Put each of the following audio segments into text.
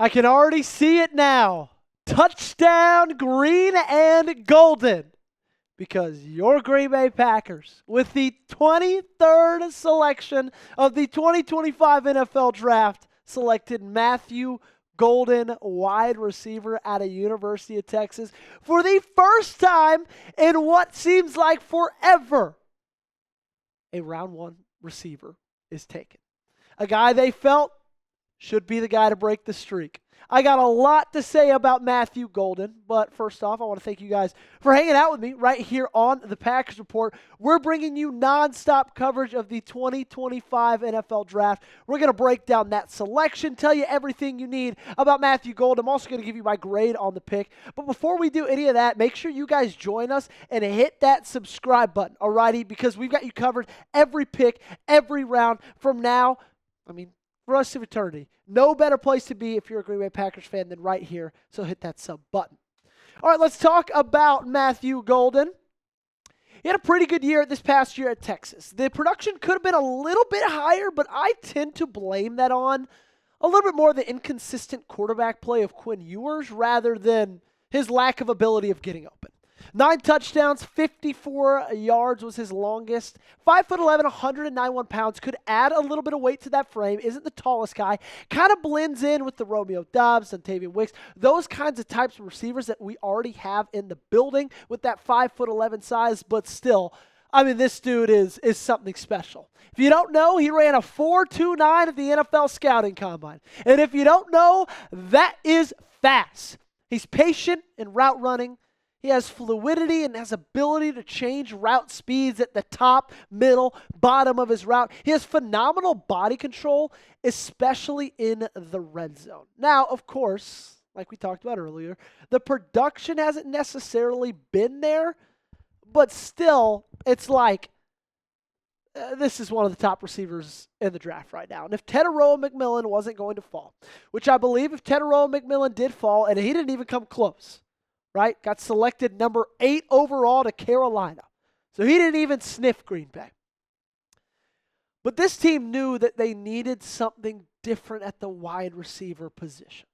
I can already see it now. Touchdown, green and golden. Because your Green Bay Packers, with the 23rd selection of the 2025 NFL Draft, selected Matthew Golden, wide receiver out of University of Texas, for the first time in what seems like forever. A round one receiver is taken. A guy they felt should be the guy to break the streak. I got a lot to say about Matthew Golden, but first off, I want to thank you guys for hanging out with me right here on the Packers Report. We're bringing you nonstop coverage of the 2025 NFL Draft. We're going to break down that selection, tell you everything you need about Matthew Golden. I'm also going to give you my grade on the pick. But before we do any of that, make sure you guys join us and hit that subscribe button, alrighty? Because we've got you covered every pick, every round from now. For the rest of eternity. No better place to be if you're a Green Bay Packers fan than right here, so hit that sub button. All right, let's talk about Matthew Golden. He had a pretty good year this past year at Texas. The production could have been a little bit higher, but I tend to blame that on a little bit more the inconsistent quarterback play of Quinn Ewers rather than his lack of ability of getting open. 9 touchdowns, 54 yards was his longest. 5'11", 191 pounds. Could add a little bit of weight to that frame. Isn't the tallest guy. Kind of blends in with the Romeo Doubs, Dontavian Wicks. Those kinds of types of receivers that we already have in the building with that 5'11" size. But still, this dude is something special. If you don't know, he ran a 4.29 at the NFL Scouting Combine. And if you don't know, that is fast. He's patient in route running. He has fluidity and has ability to change route speeds at the top, middle, bottom of his route. He has phenomenal body control, especially in the red zone. Now, of course, like we talked about earlier, the production hasn't necessarily been there, but still, it's like this is one of the top receivers in the draft right now. And if Tetairoa McMillan wasn't going to fall, which I believe if Tetairoa McMillan did fall, and he didn't even come close, right? Got selected number 8 overall to Carolina. So he didn't even sniff Green Bay. But this team knew that they needed something different at the wide receiver position.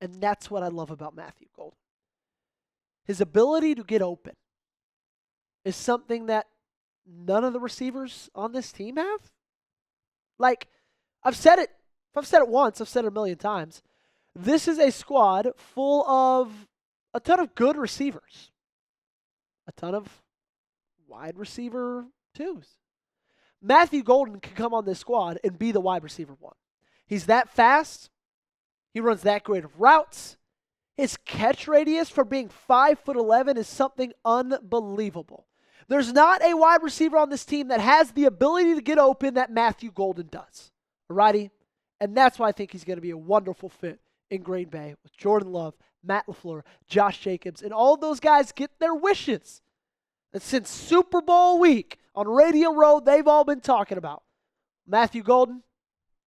And that's what I love about Matthew Golden. His ability to get open is something that none of the receivers on this team have. Like, I've said it. If I've said it once, I've said it a million times. This is a squad full of a ton of good receivers. A ton of wide receiver twos. Matthew Golden can come on this squad and be the wide receiver 1. He's that fast. He runs that great of routes. His catch radius for being 5'11" is something unbelievable. There's not a wide receiver on this team that has the ability to get open that Matthew Golden does. Alrighty? And that's why I think he's going to be a wonderful fit in Green Bay with Jordan Love, Matt LaFleur, Josh Jacobs, and all those guys get their wishes. And since Super Bowl week on Radio Row, they've all been talking about. Matthew Golden,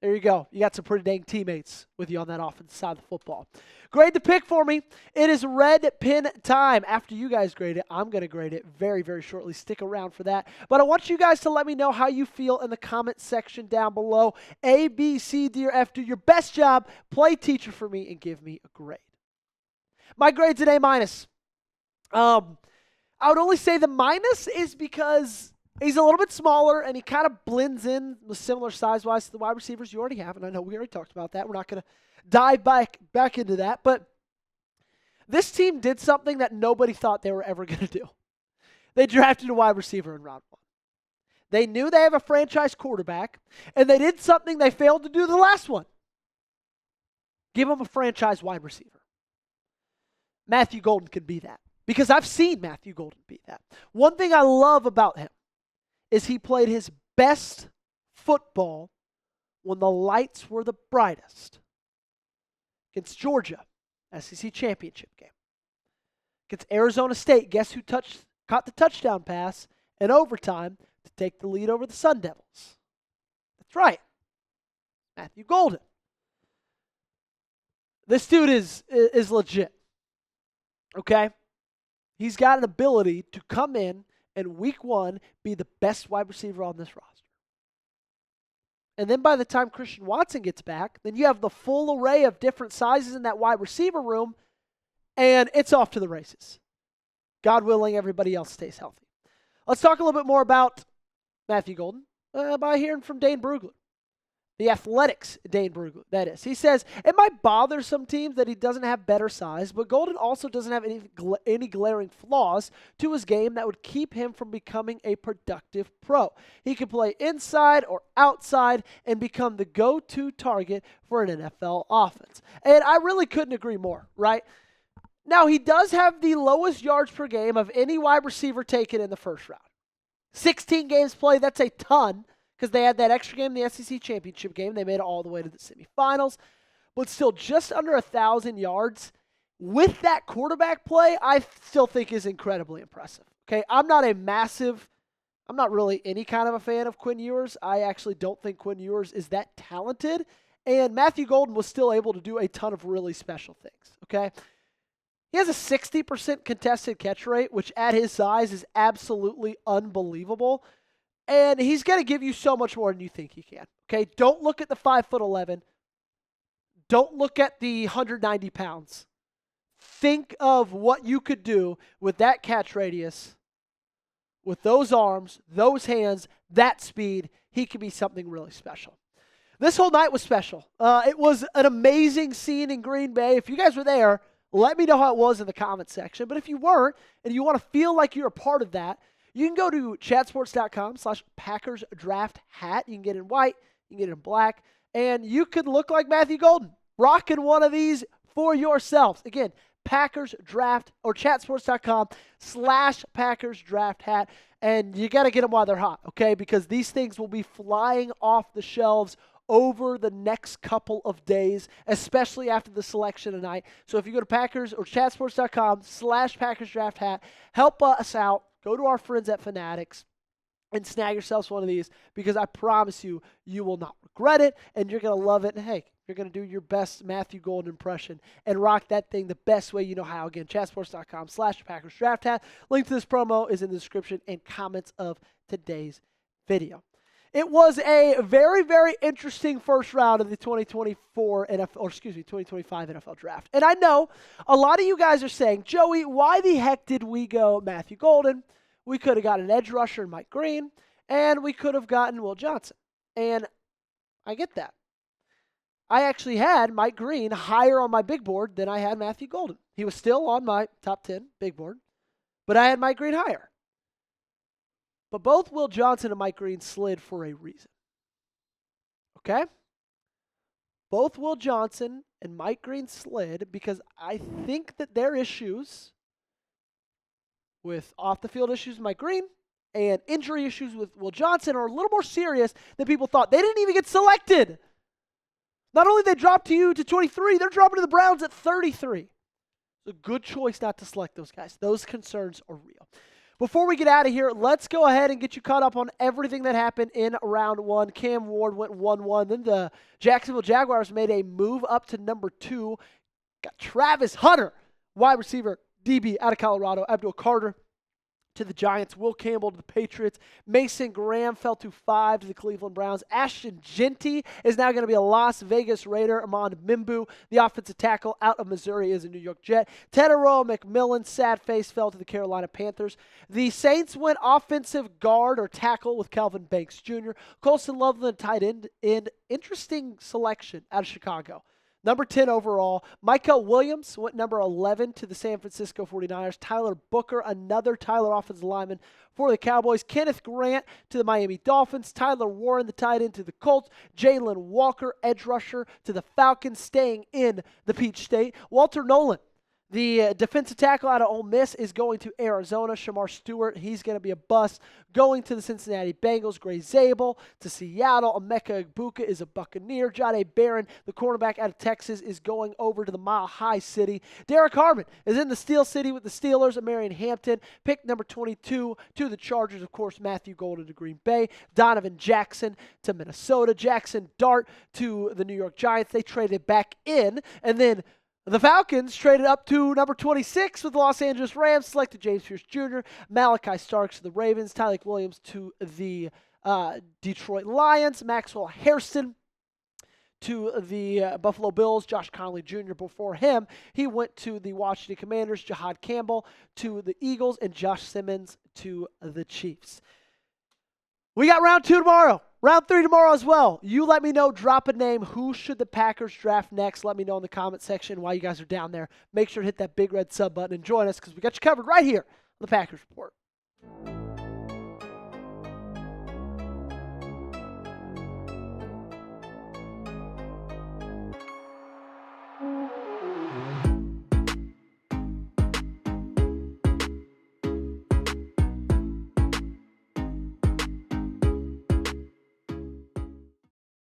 there you go. You got some pretty dang teammates with you on that offensive side of the football. Grade the pick for me. It is red pin time. After you guys grade it, I'm going to grade it very, very shortly. Stick around for that. But I want you guys to let me know how you feel in the comment section down below. A, B, C, D, or F. Do your best job. Play teacher for me and give me a grade. My grade's an A-. I would only say the minus is because he's a little bit smaller and he kind of blends in with similar size-wise to the wide receivers you already have. And I know we already talked about that. We're not going to dive back into that. But this team did something that nobody thought they were ever going to do. They drafted a wide receiver in round 1. They knew they have a franchise quarterback, and they did something they failed to do the last one. Give them a franchise wide receiver. Matthew Golden could be that. Because I've seen Matthew Golden be that. One thing I love about him is he played his best football when the lights were the brightest. Against Georgia, SEC championship game. Against Arizona State, guess who caught the touchdown pass in overtime to take the lead over the Sun Devils? That's right. Matthew Golden. This dude is legit. Okay? He's got an ability to come in and week 1 be the best wide receiver on this roster. And then by the time Christian Watson gets back, then you have the full array of different sizes in that wide receiver room, and it's off to the races. God willing, everybody else stays healthy. Let's talk a little bit more about Matthew Golden by hearing from Dane Brugler. The Athletics, Dane Brugler, that is. He says, it might bother some teams that he doesn't have better size, but Golden also doesn't have any glaring flaws to his game that would keep him from becoming a productive pro. He can play inside or outside and become the go-to target for an NFL offense. And I really couldn't agree more, right? Now, he does have the lowest yards per game of any wide receiver taken in the first round. 16 games played, that's a ton. Because they had that extra game in the SEC championship game. They made it all the way to the semifinals. But still, just under 1,000 yards with that quarterback play, I still think is incredibly impressive. Okay, I'm not really any kind of a fan of Quinn Ewers. I actually don't think Quinn Ewers is that talented. And Matthew Golden was still able to do a ton of really special things. Okay, he has a 60% contested catch rate, which at his size is absolutely unbelievable. And he's going to give you so much more than you think he can. Okay, don't look at the 5'11". Don't look at the 190 pounds. Think of what you could do with that catch radius, with those arms, those hands, that speed. He could be something really special. This whole night was special. It was an amazing scene in Green Bay. If you guys were there, let me know how it was in the comment section. But if you weren't, and you want to feel like you're a part of that, you can go to chatsports.com/PackersDraftHat. You can get it in white, you can get it in black, and you could look like Matthew Golden, rocking one of these for yourselves. Again, chatsports.com/PackersDraftHat, and you got to get them while they're hot, okay? Because these things will be flying off the shelves over the next couple of days, especially after the selection tonight. So if you go to chatsports.com/PackersDraftHat, help us out. Go to our friends at Fanatics and snag yourselves one of these, because I promise you, you will not regret it, and you're going to love it. And hey, you're going to do your best Matthew Golden impression and rock that thing the best way you know how. Again, chatsports.com/PackersDraftHat. Link to this promo is in the description and comments of today's video. It was a very, very interesting first round of the 2025 NFL draft. And I know a lot of you guys are saying, Joey, why the heck did we go Matthew Golden? We could have got an edge rusher in Mike Green, and we could have gotten Will Johnson. And I get that. I actually had Mike Green higher on my big board than I had Matthew Golden. He was still on my top 10 big board, but I had Mike Green higher. But both Will Johnson and Mike Green slid for a reason. Okay? Both Will Johnson and Mike Green slid because I think that their issues with off-the-field issues with Mike Green and injury issues with Will Johnson are a little more serious than people thought. They didn't even get selected. Not only did they drop to you to 23, they're dropping to the Browns at 33. It's a good choice not to select those guys. Those concerns are real. Before we get out of here, let's go ahead and get you caught up on everything that happened in round one. Cam Ward went 1-1. Then the Jacksonville Jaguars made a move up to number 2. Got Travis Hunter, wide receiver, DB out of Colorado. Abdul Carter to the Giants. Will Campbell to the Patriots. Mason Graham fell to 5 to the Cleveland Browns. Ashton Jeanty is now going to be a Las Vegas Raider. Amon Mimbu, the offensive tackle out of Missouri, is a New York Jet. Tedero McMillan, sad face, fell to the Carolina Panthers. The Saints went offensive guard or tackle with Calvin Banks Jr. Colston Loveland, tight end. Interesting selection out of Chicago. Number 10 overall, Michael Williams went number 11 to the San Francisco 49ers. Tyler Booker, another Tyler offensive lineman for the Cowboys. Kenneth Grant to the Miami Dolphins. Tyler Warren, the tight end, to the Colts. Jalen Walker, edge rusher, to the Falcons, staying in the Peach State. Walter Nolan, the defensive tackle out of Ole Miss, is going to Arizona. Shamar Stewart, he's going to be a bust, going to the Cincinnati Bengals. Gray Zabel to Seattle. Emeka Egbuka is a Buccaneer. Jahdae Barron, the cornerback out of Texas, is going over to the Mile High City. Derek Harmon is in the Steel City with the Steelers. Marion Hampton, pick number 22 to the Chargers. Of course, Matthew Golden to Green Bay. Donovan Jackson to Minnesota. Jackson Dart to the New York Giants. They traded back in, and then the Falcons traded up to number 26 with the Los Angeles Rams, selected James Pierce Jr., Malachi Starks to the Ravens, Tyleik Williams to the Detroit Lions, Maxwell Hairston. To the Buffalo Bills, Josh Conley Jr. Before him, he went to the Washington Commanders, Jahad Campbell to the Eagles, and Josh Simmons to the Chiefs. We got round 2 tomorrow. Round 3 tomorrow as well. You let me know, drop a name. Who should the Packers draft next? Let me know in the comment section while you guys are down there. Make sure to hit that big red sub button and join us because we got you covered right here on the Packers Report.